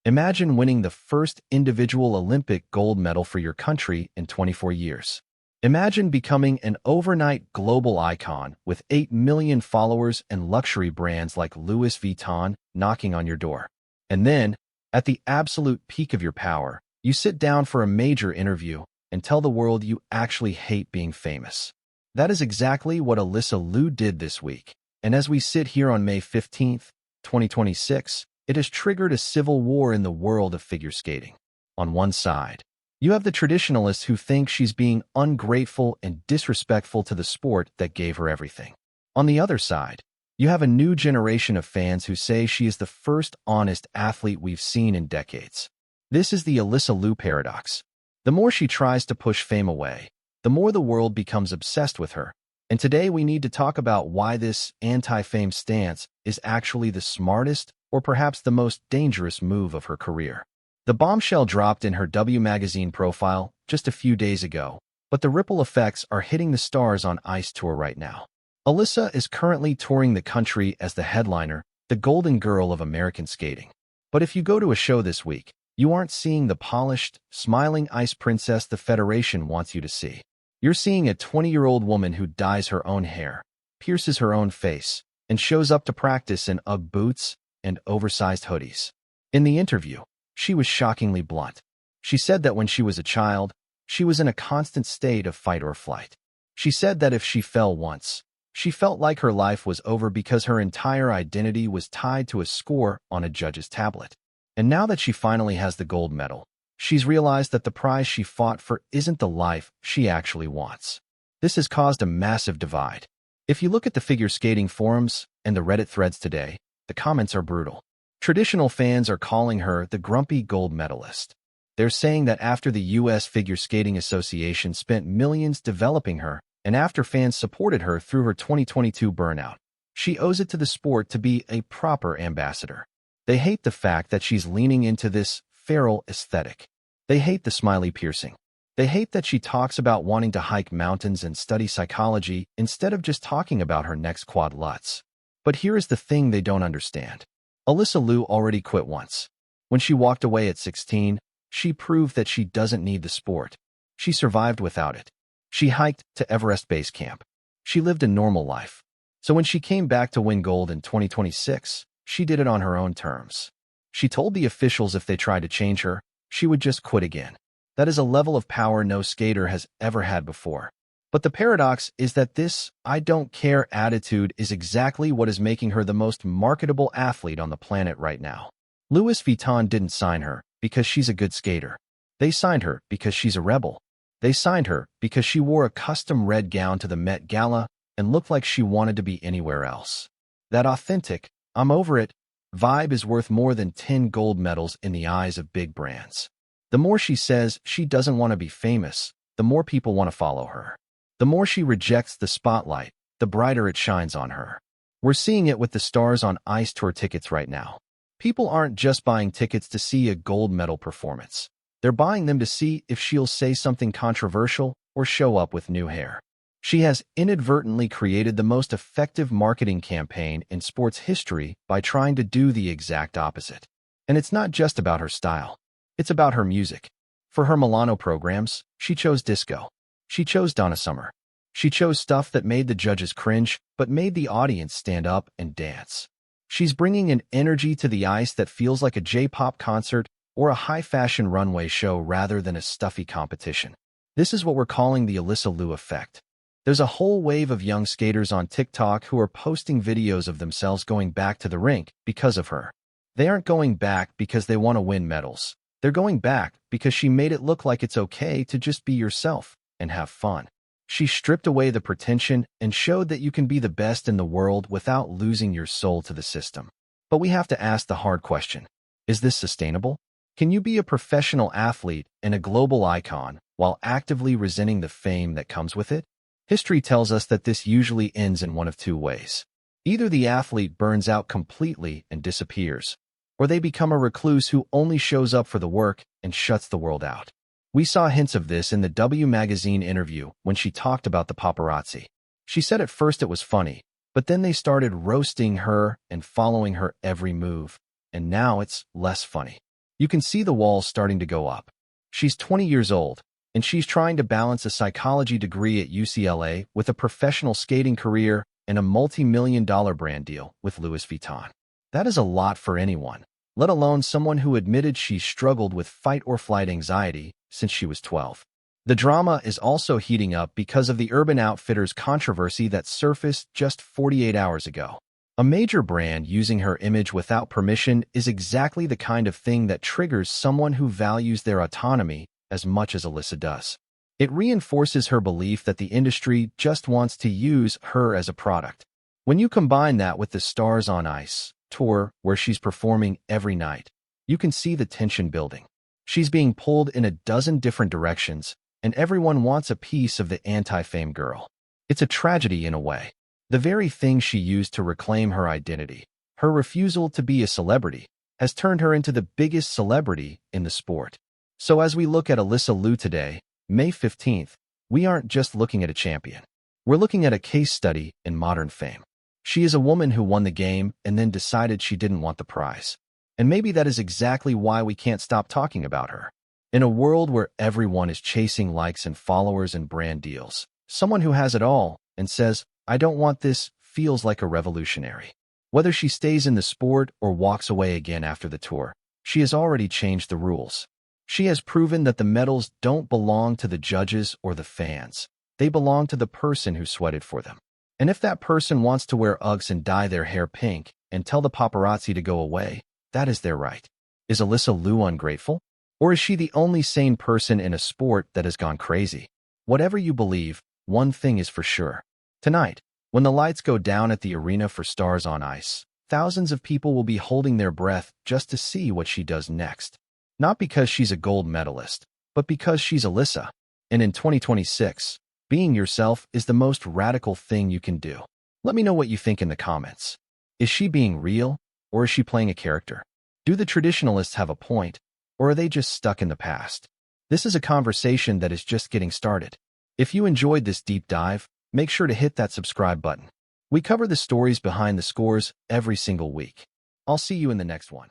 Imagine winning the first individual Olympic gold medal for your country in 24 years. Imagine becoming an overnight global icon with 8 million followers and luxury brands like Louis Vuitton knocking on your door. And then, at the absolute peak of your power, you sit down for a major interview and tell the world you actually hate being famous. That is exactly what Alysa Liu did this week. And as we sit here on May 15th, 2026, it has triggered a civil war in the world of figure skating. On one side, you have the traditionalists who think she's being ungrateful and disrespectful to the sport that gave her everything. On the other side, you have a new generation of fans who say she is the first honest athlete we've seen in decades. This is the Alysa Liu Paradox. The more she tries to push fame away, the more the world becomes obsessed with her. And today we need to talk about why this anti-fame stance is actually the smartest or perhaps the most dangerous move of her career. The bombshell dropped in her W magazine profile just a few days ago, but the ripple effects are hitting the Stars on Ice tour right now. Alysa is currently touring the country as the headliner, the golden girl of American skating. But if you go to a show this week, you aren't seeing the polished, smiling ice princess the Federation wants you to see. You're seeing a 20-year-old woman who dyes her own hair, pierces her own face, and shows up to practice in UGG boots and oversized hoodies. In the interview, she was shockingly blunt. She said that when she was a child, she was in a constant state of fight or flight. She said that if she fell once, she felt like her life was over because her entire identity was tied to a score on a judge's tablet. And now that she finally has the gold medal, she's realized that the prize she fought for isn't the life she actually wants. This has caused a massive divide. If you look at the figure skating forums and the Reddit threads today, the comments are brutal. Traditional fans are calling her the grumpy gold medalist. They're saying that after the U.S. Figure Skating Association spent millions developing her, and after fans supported her through her 2022 burnout, she owes it to the sport to be a proper ambassador. They hate the fact that she's leaning into this feral aesthetic. They hate the smiley piercing. They hate that she talks about wanting to hike mountains and study psychology instead of just talking about her next quad lutz. But here is the thing they don't understand. Alysa Liu already quit once. When she walked away at 16, she proved that she doesn't need the sport. She survived without it. She hiked to Everest Base Camp. She lived a normal life. So when she came back to win gold in 2026, she did it on her own terms. She told the officials if they tried to change her, she would just quit again. That is a level of power no skater has ever had before. But the paradox is that this "I don't care" attitude is exactly what is making her the most marketable athlete on the planet right now. Louis Vuitton didn't sign her because she's a good skater. They signed her because she's a rebel. They signed her because she wore a custom red gown to the Met Gala and looked like she wanted to be anywhere else. That authentic, "I'm over it" vibe is worth more than 10 gold medals in the eyes of big brands. The more she says she doesn't want to be famous, the more people want to follow her. The more she rejects the spotlight, the brighter it shines on her. We're seeing it with the Stars on Ice tour tickets right now. People aren't just buying tickets to see a gold medal performance. They're buying them to see if she'll say something controversial or show up with new hair. She has inadvertently created the most effective marketing campaign in sports history by trying to do the exact opposite. And it's not just about her style. It's about her music. For her Milano programs, she chose disco. She chose Donna Summer. She chose stuff that made the judges cringe, but made the audience stand up and dance. She's bringing an energy to the ice that feels like a J-pop concert or a high-fashion runway show rather than a stuffy competition. This is what we're calling the Alysa Liu Effect. There's a whole wave of young skaters on TikTok who are posting videos of themselves going back to the rink because of her. They aren't going back because they want to win medals. They're going back because she made it look like it's okay to just be yourself and have fun. She stripped away the pretension and showed that you can be the best in the world without losing your soul to the system. But we have to ask the hard question. Is this sustainable? Can you be a professional athlete and a global icon while actively resenting the fame that comes with it? History tells us that this usually ends in one of two ways. Either the athlete burns out completely and disappears, or they become a recluse who only shows up for the work and shuts the world out. We saw hints of this in the W magazine interview when she talked about the paparazzi. She said at first it was funny, but then they started roasting her and following her every move, and now it's less funny. You can see the walls starting to go up. She's 20 years old, and she's trying to balance a psychology degree at UCLA with a professional skating career and a multi-million-dollar brand deal with Louis Vuitton. That is a lot for anyone, let alone someone who admitted she struggled with fight-or-flight anxiety since she was 12. The drama is also heating up because of the Urban Outfitters controversy that surfaced just 48 hours ago. A major brand using her image without permission is exactly the kind of thing that triggers someone who values their autonomy as much as Alysa does. It reinforces her belief that the industry just wants to use her as a product. When you combine that with the Stars on Ice tour, where she's performing every night, you can see the tension building. She's being pulled in a dozen different directions, and everyone wants a piece of the anti-fame girl. It's a tragedy in a way. The very thing she used to reclaim her identity, her refusal to be a celebrity, has turned her into the biggest celebrity in the sport. So as we look at Alysa Liu today, May 15th, we aren't just looking at a champion. We're looking at a case study in modern fame. She is a woman who won the game and then decided she didn't want the prize. And maybe that is exactly why we can't stop talking about her. In a world where everyone is chasing likes and followers and brand deals, someone who has it all and says, "I don't want this," feels like a revolutionary. Whether she stays in the sport or walks away again after the tour, she has already changed the rules. She has proven that the medals don't belong to the judges or the fans. They belong to the person who sweated for them. And if that person wants to wear Uggs and dye their hair pink and tell the paparazzi to go away, that is their right. Is Alysa Liu ungrateful? Or is she the only sane person in a sport that has gone crazy? Whatever you believe, one thing is for sure. Tonight, when the lights go down at the arena for Stars on Ice, thousands of people will be holding their breath just to see what she does next. Not because she's a gold medalist, but because she's Alysa. And in 2026, being yourself is the most radical thing you can do. Let me know what you think in the comments. Is she being real, or is she playing a character? Do the traditionalists have a point, or are they just stuck in the past? This is a conversation that is just getting started. If you enjoyed this deep dive, make sure to hit that subscribe button. We cover the stories behind the scores every single week. I'll see you in the next one.